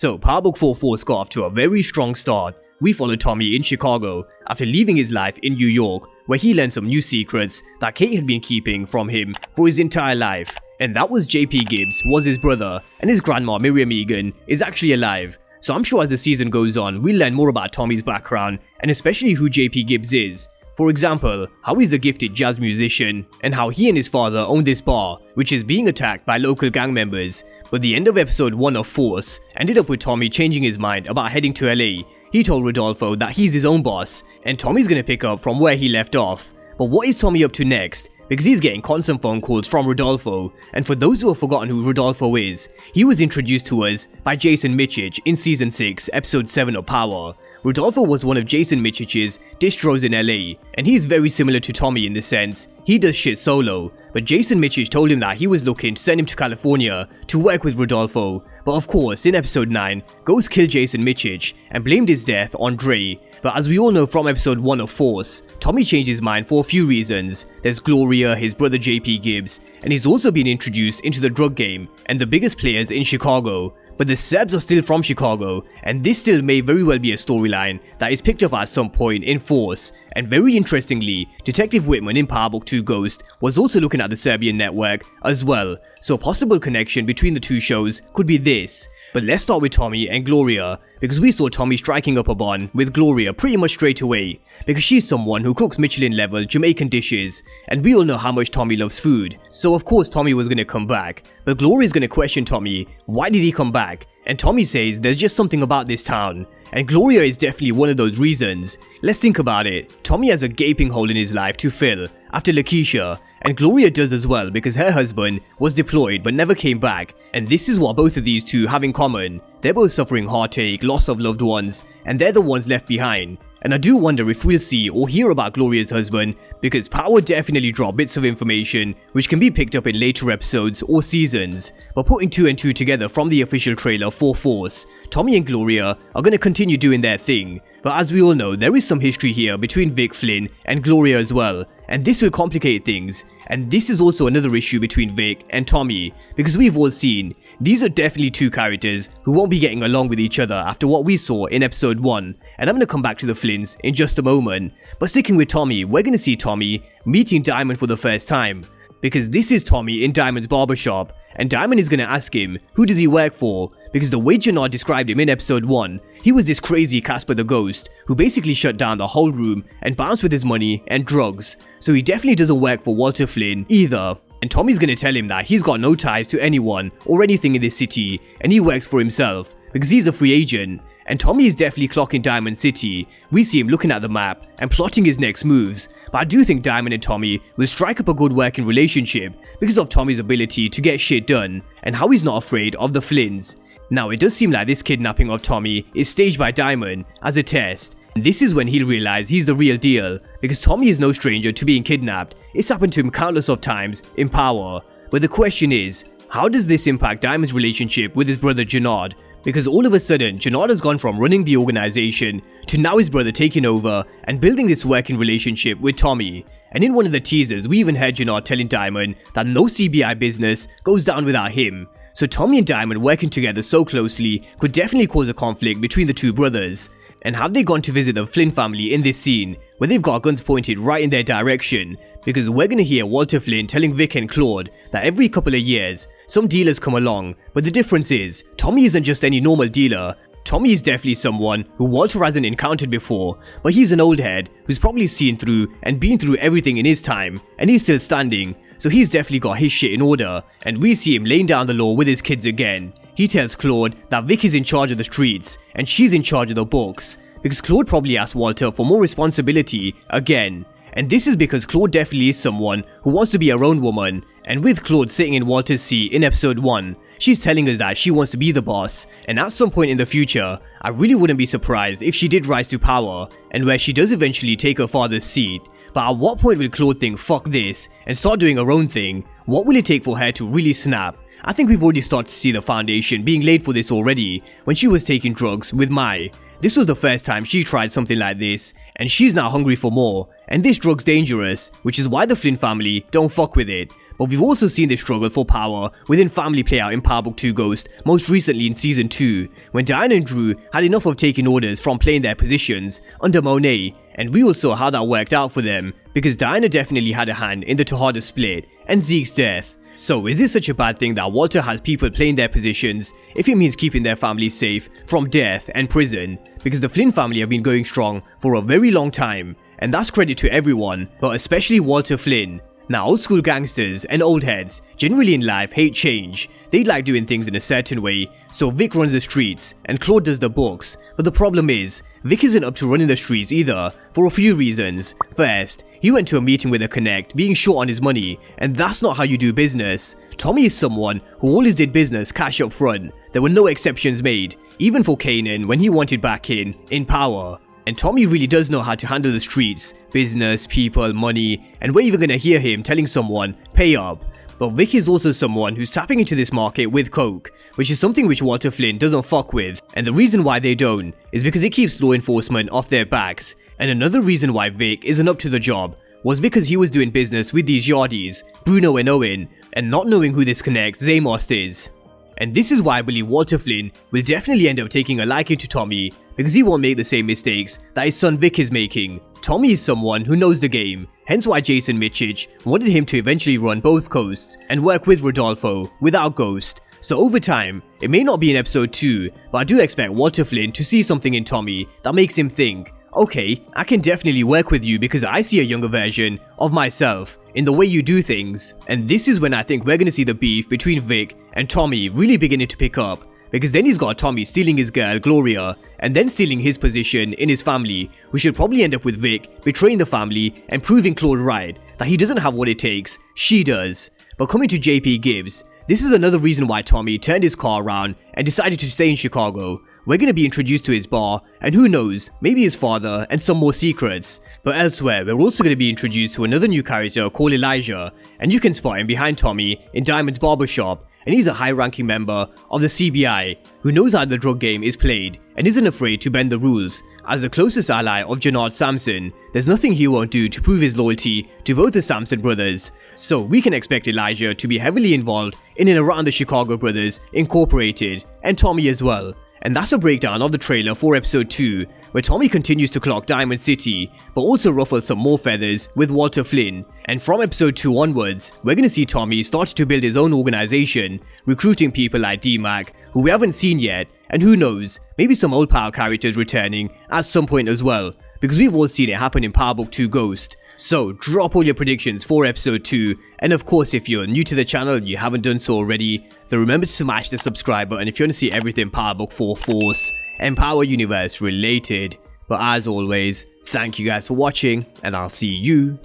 So Power Book 4 Force got off to a very strong start. We follow Tommy in Chicago after leaving his life in New York, where he learned some new secrets that Kate had been keeping from him for his entire life. And that was JP Gibbs was his brother, and his grandma Miriam Egan is actually alive. So I'm sure as the season goes on, we'll learn more about Tommy's background, and especially who JP Gibbs is. For example, how he's a gifted jazz musician, and how he and his father own this bar, which is being attacked by local gang members. But the end of episode 1 of Force ended up with Tommy changing his mind about heading to LA. He told Rodolfo that he's his own boss, and Tommy's gonna pick up from where he left off. But what is Tommy up to next? Because he's getting constant phone calls from Rodolfo, and for those who have forgotten who Rodolfo is, he was introduced to us by Jason Michich in Season 6, Episode 7 of Power. Rodolfo was one of Jason Michich's distros in LA, and he is very similar to Tommy in the sense he does shit solo, but Jason Michich told him that he was looking to send him to California to work with Rodolfo. But of course, in episode 9, Ghost killed Jason Michich and blamed his death on Dre. But as we all know from episode 1 of Force, Tommy changed his mind for a few reasons. There's Gloria, his brother JP Gibbs, and he's also been introduced into the drug game and the biggest players in Chicago. But the Serbs are still from Chicago, and this still may very well be a storyline that is picked up at some point in Force. And very interestingly, Detective Whitman in Power Book 2 Ghost was also looking at the Serbian network as well, so a possible connection between the two shows could be this. But let's start with Tommy and Gloria, because we saw Tommy striking up a bond with Gloria pretty much straight away, because she's someone who cooks Michelin level Jamaican dishes, and we all know how much Tommy loves food, so of course Tommy was gonna come back. But Gloria's gonna question Tommy, why did he come back? And Tommy says there's just something about this town, and Gloria is definitely one of those reasons. Let's think about it. Tommy has a gaping hole in his life to fill after Lakeisha, and Gloria does as well because her husband was deployed but never came back, and this is what both of these two have in common. They're both suffering heartache, loss of loved ones, and they're the ones left behind. And I do wonder if we'll see or hear about Gloria's husband, because Power definitely dropped bits of information which can be picked up in later episodes or seasons. But putting 2 and 2 together from the official trailer for Force, Tommy and Gloria are going to continue doing their thing. But as we all know, there is some history here between Vic Flynn and Gloria as well, and this will complicate things. And this is also another issue between Vic and Tommy, because we've all seen these are definitely two characters who won't be getting along with each other after what we saw in episode 1, and I'm going to come back to the Flynns in just a moment. But sticking with Tommy, we're going to see Tommy meeting Diamond for the first time, because this is Tommy in Diamond's barbershop, and Diamond is going to ask him who does he work for, because the way Jenard described him in episode 1, he was this crazy Casper the Ghost who basically shut down the whole room and bounced with his money and drugs, so he definitely doesn't work for Walter Flynn either. And Tommy's gonna tell him that he's got no ties to anyone or anything in this city, and he works for himself because he's a free agent. And Tommy is definitely clocking Diamond City. We see him looking at the map and plotting his next moves, but I do think Diamond and Tommy will strike up a good working relationship because of Tommy's ability to get shit done and how he's not afraid of the Flynns. Now it does seem like this kidnapping of Tommy is staged by Diamond as a test, and this is when he'll realize he's the real deal, because Tommy is no stranger to being kidnapped. It's happened to him countless of times in Power. But the question is, how does this impact Diamond's relationship with his brother Jenard? Because all of a sudden, Jenard has gone from running the organization to now his brother taking over and building this working relationship with Tommy. And in one of the teasers, we even heard Jenard telling Diamond that no CBI business goes down without him. So Tommy and Diamond working together so closely could definitely cause a conflict between the two brothers. And have they gone to visit the Flynn family in this scene, where they've got guns pointed right in their direction? Because we're gonna hear Walter Flynn telling Vic and Claude that every couple of years, some dealers come along, but the difference is, Tommy isn't just any normal dealer. Tommy is definitely someone who Walter hasn't encountered before, but he's an old head who's probably seen through and been through everything in his time, and he's still standing, so he's definitely got his shit in order. And we see him laying down the law with his kids again. He tells Claude that Vic is in charge of the streets and she's in charge of the books, because Claude probably asked Walter for more responsibility again. And this is because Claude definitely is someone who wants to be her own woman, and with Claude sitting in Walter's seat in episode 1, she's telling us that she wants to be the boss, and at some point in the future, I really wouldn't be surprised if she did rise to power, and where she does eventually take her father's seat. But at what point will Claude think fuck this and start doing her own thing? What will it take for her to really snap? I think we've already started to see the foundation being laid for this already, when she was taking drugs with Mai. This was the first time she tried something like this, and she's now hungry for more, and this drug's dangerous, which is why the Flynn family don't fuck with it. but we've also seen this struggle for power within family play out in Power Book 2 Ghost, most recently in Season 2, when Diana and Drew had enough of taking orders from playing their positions under Monet, and we all saw how that worked out for them, because Diana definitely had a hand in the Tejada split and Zeke's death. So is it such a bad thing that Walter has people playing their positions if it means keeping their families safe from death and prison? Because the Flynn family have been going strong for a very long time, and that's credit to everyone, but especially Walter Flynn. Now, old school gangsters and old heads generally in life hate change. They like doing things in a certain way, so Vic runs the streets and Claude does the books. But the problem is, Vic isn't up to running the streets either, for a few reasons. First, he went to a meeting with a connect being short on his money, and that's not how you do business. Tommy is someone who always did business cash up front. There were no exceptions made, even for Kanan when he wanted back in power. And Tommy really does know how to handle the streets, business, people, money, and we're even gonna hear him telling someone, pay up. But Vic is also someone who's tapping into this market with coke, which is something which Walter Flynn doesn't fuck with, and the reason why they don't is because it keeps law enforcement off their backs. And another reason why Vic isn't up to the job was because he was doing business with these yardies, Bruno and Owen, and not knowing who this connect Zamost is. And this is why I believe Walter Flynn will definitely end up taking a liking to Tommy, because he won't make the same mistakes that his son Vic is making. Tommy is someone who knows the game, hence why Jason Michich wanted him to eventually run both coasts and work with Rodolfo without Ghost. So over time, it may not be in episode 2, but I do expect Walter Flynn to see something in Tommy that makes him think, okay, I can definitely work with you because I see a younger version of myself in the way you do things. And this is when I think we're gonna see the beef between Vic and Tommy really beginning to pick up, because then he's got Tommy stealing his girl Gloria and then stealing his position in his family, which should probably end up with Vic betraying the family and proving Claude right that he doesn't have what it takes, she does. But coming to JP Gibbs, this is another reason why Tommy turned his car around and decided to stay in Chicago. We're going to be introduced to his bar, and who knows, maybe his father and some more secrets. But elsewhere, we're also going to be introduced to another new character called Elijah, and you can spot him behind Tommy in Diamond's barbershop, and he's a high-ranking member of the CBI who knows how the drug game is played and isn't afraid to bend the rules. As the closest ally of Jenard Sampson, there's nothing he won't do to prove his loyalty to both the Sampson brothers. So we can expect Elijah to be heavily involved in and around the Chicago Brothers Incorporated, and Tommy as well. And that's a breakdown of the trailer for episode 2, where Tommy continues to clock Diamond City, but also ruffles some more feathers with Walter Flynn. And from episode 2 onwards, we're gonna see Tommy start to build his own organization, recruiting people like D-Mac, who we haven't seen yet, and who knows, maybe some old power characters returning at some point as well, because we've all seen it happen in Power Book 2 Ghost. So drop all your predictions for episode 2, and of course if you're new to the channel and you haven't done so already, then remember to smash the subscribe button if you want to see everything Power Book 4 Force and Power Universe related. But as always, thank you guys for watching, and I'll see you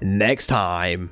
next time.